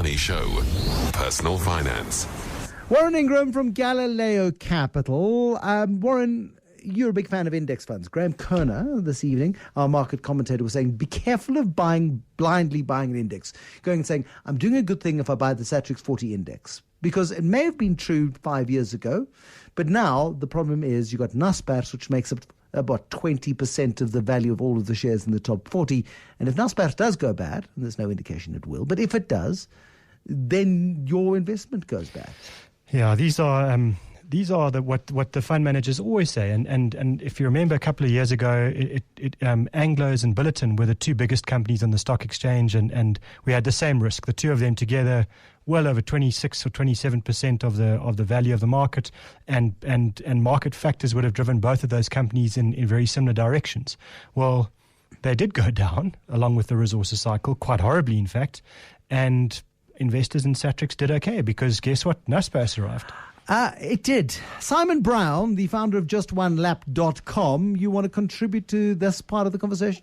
Money Show. Personal finance. Warren Ingram from Galileo Capital. Warren, you're a big fan of index funds. Graham Kerner this evening, our market commentator, was saying, be careful of blindly buying an index. Going and saying, I'm doing a good thing if I buy the Satrix 40 index. Because it may have been true 5 years ago, but now the problem is you've got Naspers, which makes up about 20% of the value of all of the shares in the top 40. And if Naspers does go bad, and there's no indication it will, but if it does, then your investment goes bad. Yeah, these are what the fund managers always say, and if you remember a couple of years ago, Anglos and Billiton were the two biggest companies on the stock exchange, and we had the same risk. The two of them together, well over 26 or 27% of the value of the market, and market factors would have driven both of those companies in very similar directions. Well, they did go down along with the resources cycle, quite horribly, in fact, and investors in Satrix did okay because guess what? Naspers arrived. It did. Simon Brown, the founder of JustOneLap.com, you want to contribute to this part of the conversation?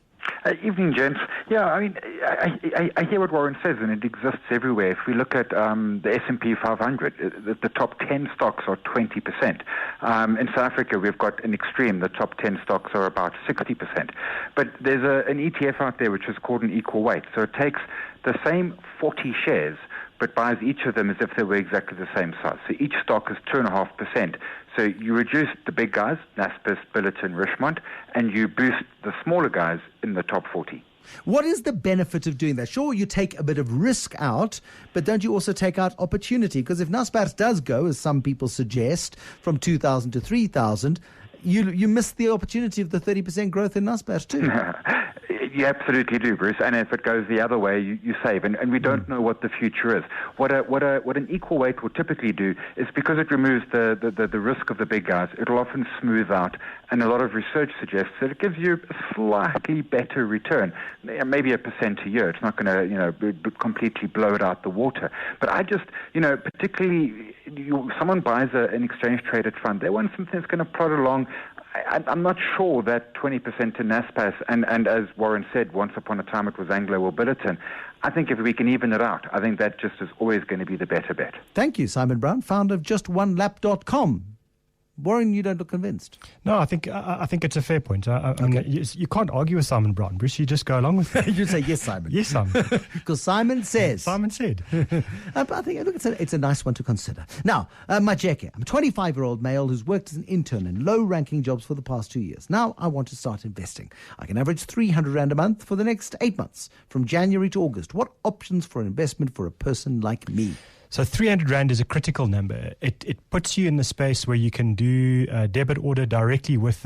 Evening, gents. Yeah, I mean, I hear what Warren says, and it exists everywhere. If we look at the S&P 500, the top 10 stocks are 20%. In South Africa, we've got an extreme. The top 10 stocks are about 60%. But there's an ETF out there which is called an equal weight. So it takes the same 40 shares, but buys each of them as if they were exactly the same size. So each stock is 2.5%. So you reduce the big guys, Naspers, Billiton, Richmond, and you boost the smaller guys in the top 40. What is the benefit of doing that? Sure, you take a bit of risk out, but don't you also take out opportunity? Because if Naspers does go, as some people suggest, from 2,000 to 3,000, you miss the opportunity of the 30% growth in Naspers too. You absolutely do, Bruce. And if it goes the other way, you save. And we don't know what the future is. What an equal weight will typically do is because it removes the risk of the big guys, it'll often smooth out. And a lot of research suggests that it gives you a slightly better return, maybe 1% a year. It's not going to, completely blow it out the water. But I just, particularly, someone buys an exchange-traded fund, they want something that's going to plod along. I'm not sure that 20% to Naspers, and as Warren said, once upon a time it was Anglo or Billiton. I think if we can even it out, I think that just is always going to be the better bet. Thank you, Simon Brown, founder of JustOneLap.com. Warren, you don't look convinced. No, I think it's a fair point. Okay. You can't argue with Simon Brown, Bruce. You just go along with it. You say, yes, Simon. Yes, Simon. Because Simon says. Simon said. But I think it's a nice one to consider. Now, Majeke, I'm a 25-year-old male who's worked as an intern in low-ranking jobs for the past 2 years. Now I want to start investing. I can average 300 Rand a month for the next 8 months, from January to August. What options for an investment for a person like me? So 300 Rand is a critical number. It puts you in the space where you can do a debit order directly with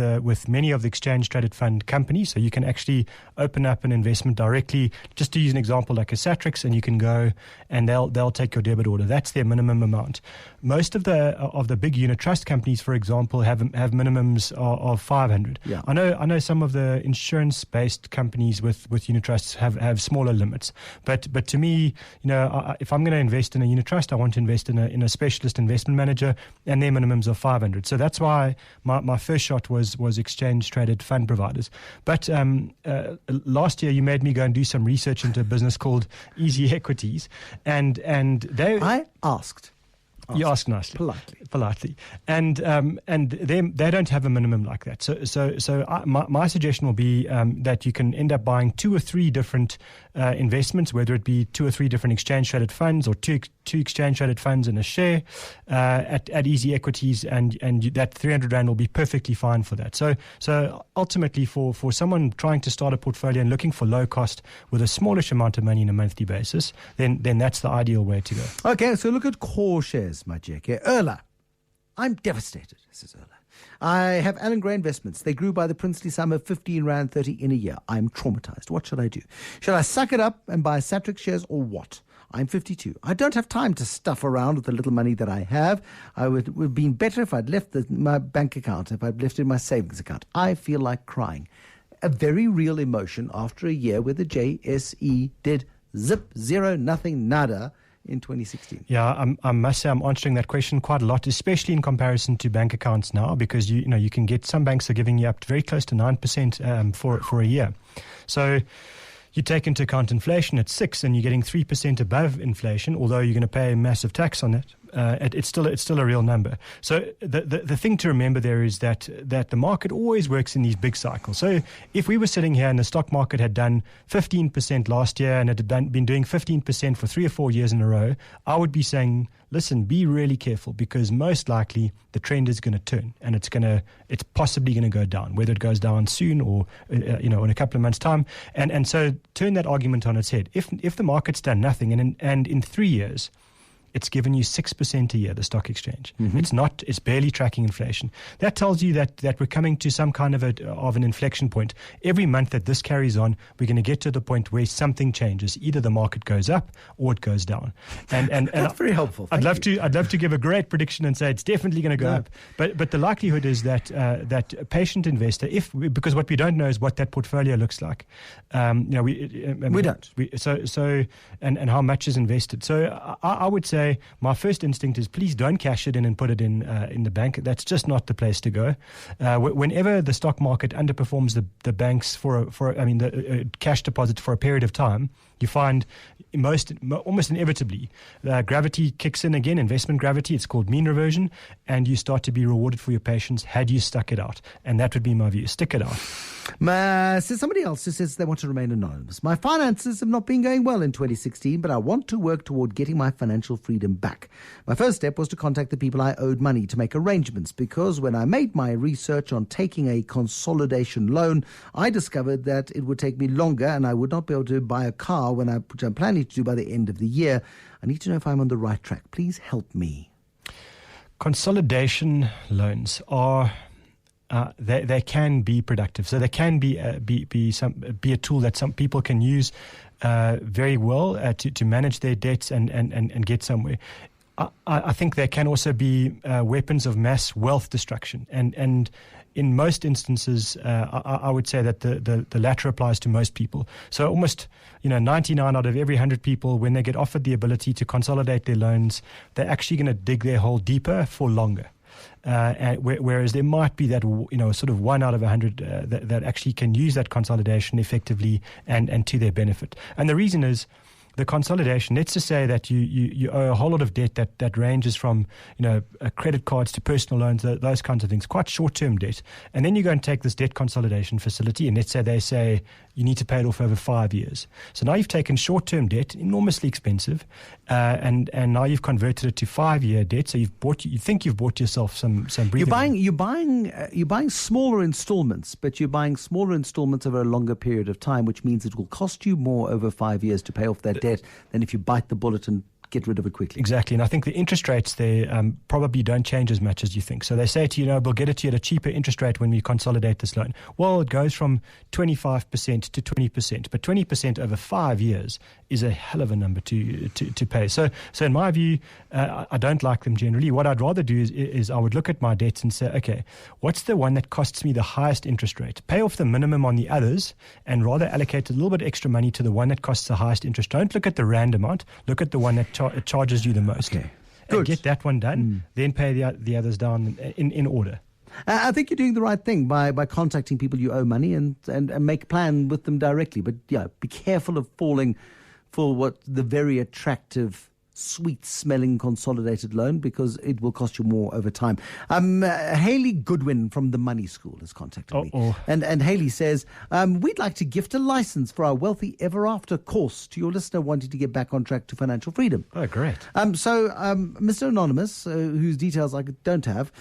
many of the exchange-traded fund companies. So you can actually open up an investment directly, just to use an example like a Satrix, and you can go and they'll take your debit order. That's their minimum amount. Most of the big unit trust companies, for example, have minimums of 500. Yeah. I know some of the insurance-based companies with unit trusts have smaller limits. But to me, if I'm going to invest in a unit trust, I want to invest in a specialist investment manager, and their minimums are 500. So that's why my first shot was exchange-traded fund providers. But last year you made me go and do some research into a business called EasyEquities, and they... I asked. You asked nicely, politely, and they don't have a minimum like that. So my suggestion will be that you can end up buying 2 or 3 different investments, whether it be 2 or 3 different exchange-traded funds or two exchange-traded funds and a share at EasyEquities, and that 300 Rand will be perfectly fine for that. So ultimately, for someone trying to start a portfolio and looking for low cost with a smallish amount of money on a monthly basis, then that's the ideal way to go. Okay, so look at core shares, Majeke. Erla. I'm devastated, says Erla. I have Allan Gray Investments. They grew by the princely sum of 15 Rand 30 in a year. I'm traumatized. What should I do? Should I suck it up and buy Satrix shares or what? I'm 52. I don't have time to stuff around with the little money that I have. It would have been better if I'd left my bank account, if I'd left it in my savings account. I feel like crying. A very real emotion after a year where the JSE did zip, zero, nothing, nada in 2016. Yeah, I must say I'm answering that question quite a lot, especially in comparison to bank accounts now, because you can get some banks are giving you up to very close to 9% for a year. So you take into account inflation at 6% and you're getting 3% above inflation, although you're going to pay a massive tax on that. It's still a real number. So the thing to remember there is that the market always works in these big cycles. So if we were sitting here and the stock market had done 15% last year and it had been doing 15% for 3 or 4 years in a row, I would be saying, listen, be really careful, because most likely the trend is going to turn and it's possibly going to go down, whether it goes down soon or in a couple of months' time. And so turn that argument on its head. If the market's done nothing and in 3 years it's given you 6% a year, the stock exchange. Mm-hmm. It's barely tracking inflation. That tells you that we're coming to some kind of an inflection point. Every month that this carries on, we're going to get to the point where something changes. Either the market goes up or it goes down. And that's very helpful. I'd love to give a great prediction and say it's definitely going to go up. But the likelihood is that a patient investor, because what we don't know is what that portfolio looks like. We don't. And how much is invested. So I would say, my first instinct is please don't cash it in and put it in the bank. That's just not the place to go. Whenever the stock market underperforms the banks for the cash deposits for a period of time, you find almost inevitably gravity kicks in again, investment gravity. It's called mean reversion, and you start to be rewarded for your patience had you stuck it out. And that would be my view. Stick it out. Says somebody else who says they want to remain anonymous. My finances have not been going well in 2016, but I want to work toward getting my financial freedom back. My first step was to contact the people I owed money to make arrangements, because when I made my research on taking a consolidation loan, I discovered that it would take me longer and I would not be able to buy a car which I'm planning to do by the end of the year. I need to know if I'm on the right track. Please help me. Consolidation loans are... they can be productive. So they can be a tool that some people can use very well to manage their debts and get somewhere. I think they can also be weapons of mass wealth destruction. And in most instances, I would say that the latter applies to most people. So almost 99 out of every 100 people, when they get offered the ability to consolidate their loans, they're actually going to dig their hole deeper for longer. Whereas there might be that sort of 1 out of 100 that actually can use that consolidation effectively and to their benefit. And the reason is the consolidation. Let's just say that you owe a whole lot of debt that ranges from credit cards to personal loans, those kinds of things, quite short-term debt. And then you go and take this debt consolidation facility, and let's say they say you need to pay it off over 5 years. So now you've taken short-term debt, enormously expensive, and now you've converted it to 5-year debt. So you think you've bought yourself some breathing. You're buying smaller installments, but you're buying smaller installments over a longer period of time, which means it will cost you more over 5 years to pay off that debt than if you bite the bullet and get rid of it quickly. Exactly. And I think the interest rates there probably don't change as much as you think. So they say to you, we'll get it to you at a cheaper interest rate when we consolidate this loan. Well, it goes from 25% to 20%, but 20% over 5 years is a hell of a number to pay. So in my view, I don't like them generally. What I'd rather do is I would look at my debts and say, okay, what's the one that costs me the highest interest rate? Pay off the minimum on the others and rather allocate a little bit extra money to the one that costs the highest interest. Don't look at the rand amount. Look at the one that charges you the most. Okay. Good. And get that one done, then pay the others down in order. I think you're doing the right thing by contacting people you owe money and make a plan with them directly. But be careful of falling for what the very attractive, sweet-smelling consolidated loan, because it will cost you more over time. Haley Goodwin from the Money School has contacted me. And Haley says, we'd like to gift a license for our Wealthy Ever After course to your listener wanting to get back on track to financial freedom. Oh, great. So, Mr. Anonymous, whose details I don't have,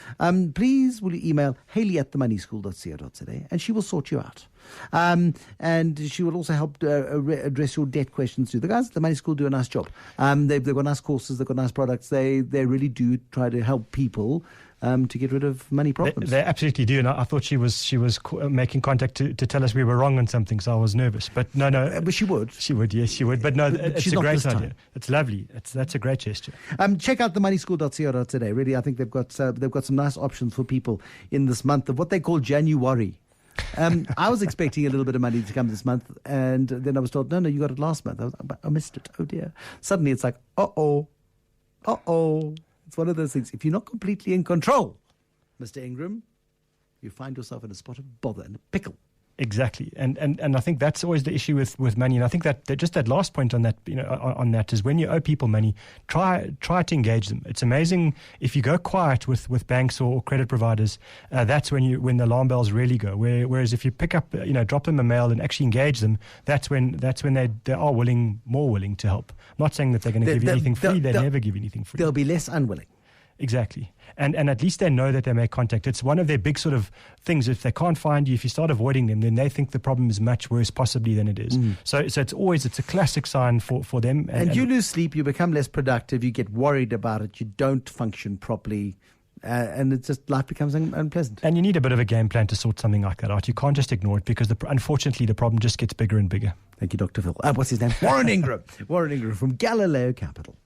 please will you email haley@themoneyschool.co.za and she will sort you out. And she will also help address your debt questions too. The guys at the Money School do a nice job. They've got nice courses, they've got nice products. They really do try to help people to get rid of money problems. They absolutely do, and I thought she was making contact to tell us we were wrong on something, so I was nervous. But no. But she would. She would, yes, she would. But no, it's a great idea. It's lovely. That's a great gesture. Check out themoneyschool.co.za. Really, I think they've got some nice options for people in this month of what they call January. I was expecting a little bit of money to come this month, and then I was told, no, you got it last month. I missed it. Oh dear. Suddenly it's like, uh-oh. It's one of those things. If you're not completely in control, Mr. Ingram, you find yourself in a spot of bother and a pickle. Exactly, and I think that's always the issue with money. And I think that just that last point on that, on that is when you owe people money, try to engage them. It's amazing if you go quiet with banks or credit providers. That's when the alarm bells really go. Whereas if you pick up, drop them a mail and actually engage them, that's when they are more willing to help. I'm not saying that they're going to give you anything free. They never give you anything free. They'll be less unwilling. Exactly. And at least they know that they make contact. It's one of their big sort of things. If they can't find you, if you start avoiding them, then they think the problem is much worse possibly than it is. So it's a classic sign for them. And you lose sleep, you become less productive, you get worried about it, you don't function properly. And it's just life becomes unpleasant. And you need a bit of a game plan to sort something like that out. You can't just ignore it because unfortunately the problem just gets bigger and bigger. Thank you, Dr. Phil. What's his name? Warren Ingram. Warren Ingram from Galileo Capital.